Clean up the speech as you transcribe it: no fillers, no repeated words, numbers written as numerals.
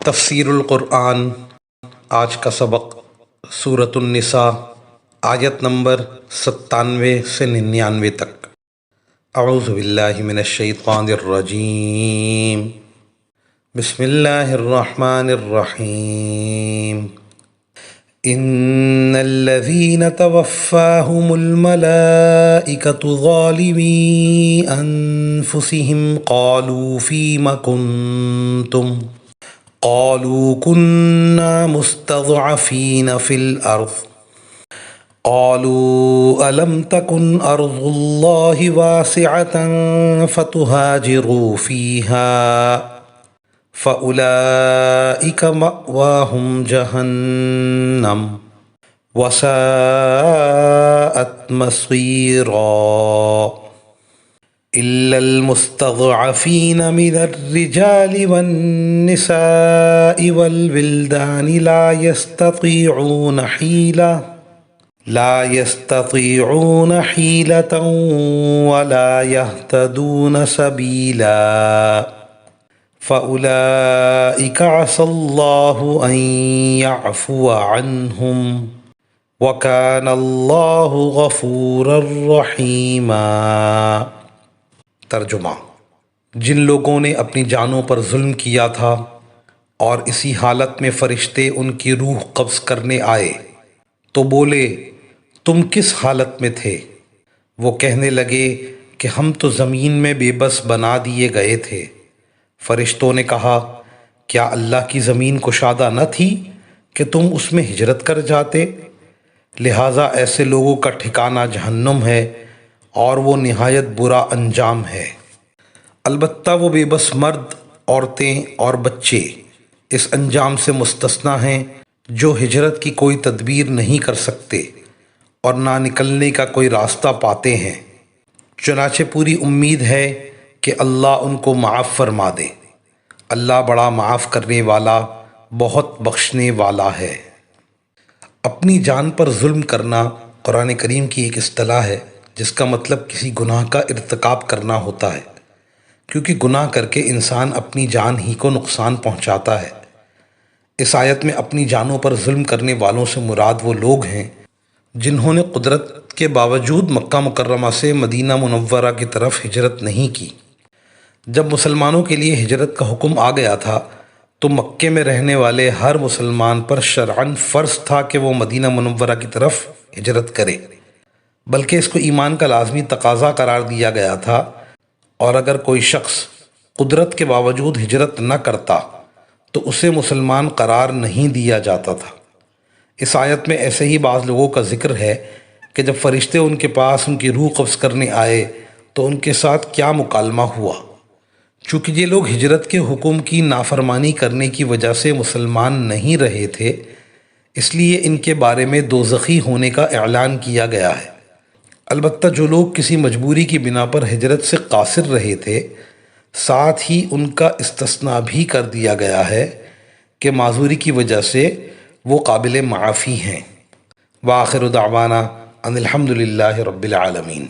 تفسیر القرآن آج کا سبق سورۃ النساء آیت نمبر 97 سے 99 تک۔ اعوذ باللہ من الشیطان الرجیم، بسم اللہ الرحمن الرحیم۔ ان الذین توفاہم الملائکۃ ظالمی انفسہم قالوا فیم کنتم قالوا كنا مستضعفين في الأرض قالوا ألم تكن أرض الله واسعة فتهاجروا فيها فأولئك مأواهم جهنم وساءت مصيرا إلا المستضعفين من الرجال والنساء والولدان لا يستطيعون حيلة ولا يهتدون سبيلا فأولئك عسى الله أن يعفو عنهم وكان الله غفورا رحيما۔ ترجمہ: جن لوگوں نے اپنی جانوں پر ظلم کیا تھا اور اسی حالت میں فرشتے ان کی روح قبض کرنے آئے تو بولے تم کس حالت میں تھے؟ وہ کہنے لگے کہ ہم تو زمین میں بے بس بنا دیے گئے تھے۔ فرشتوں نے کہا کیا اللہ کی زمین کشادہ نہ تھی کہ تم اس میں ہجرت کر جاتے؟ لہٰذا ایسے لوگوں کا ٹھکانہ جہنم ہے اور وہ نہایت برا انجام ہے۔ البتہ وہ بے بس مرد، عورتیں اور بچے اس انجام سے مستثنیٰ ہیں جو ہجرت کی کوئی تدبیر نہیں کر سکتے اور نہ نکلنے کا کوئی راستہ پاتے ہیں۔ چنانچہ پوری امید ہے کہ اللہ ان کو معاف فرما دے۔ اللہ بڑا معاف کرنے والا، بہت بخشنے والا ہے۔ اپنی جان پر ظلم کرنا قرآن کریم کی ایک اصطلاح ہے جس کا مطلب کسی گناہ کا ارتکاب کرنا ہوتا ہے، کیونکہ گناہ کر کے انسان اپنی جان ہی کو نقصان پہنچاتا ہے۔ اس آیت میں اپنی جانوں پر ظلم کرنے والوں سے مراد وہ لوگ ہیں جنہوں نے قدرت کے باوجود مکہ مکرمہ سے مدینہ منورہ کی طرف ہجرت نہیں کی۔ جب مسلمانوں کے لیے ہجرت کا حکم آ گیا تھا تو مکے میں رہنے والے ہر مسلمان پر شرعاً فرض تھا کہ وہ مدینہ منورہ کی طرف ہجرت کرے، بلکہ اس کو ایمان کا لازمی تقاضا قرار دیا گیا تھا، اور اگر کوئی شخص قدرت کے باوجود ہجرت نہ کرتا تو اسے مسلمان قرار نہیں دیا جاتا تھا۔ اس آیت میں ایسے ہی بعض لوگوں کا ذکر ہے کہ جب فرشتے ان کے پاس ان کی روح قبض کرنے آئے تو ان کے ساتھ کیا مکالمہ ہوا۔ چونکہ یہ لوگ ہجرت کے حکم کی نافرمانی کرنے کی وجہ سے مسلمان نہیں رہے تھے، اس لیے ان کے بارے میں دوزخی ہونے کا اعلان کیا گیا ہے۔ البتہ جو لوگ کسی مجبوری کی بنا پر ہجرت سے قاصر رہے تھے، ساتھ ہی ان کا استثناء بھی کر دیا گیا ہے کہ معذوری کی وجہ سے وہ قابل معافی ہیں۔ وآخر دعوانا ان الحمد للہ رب العالمین۔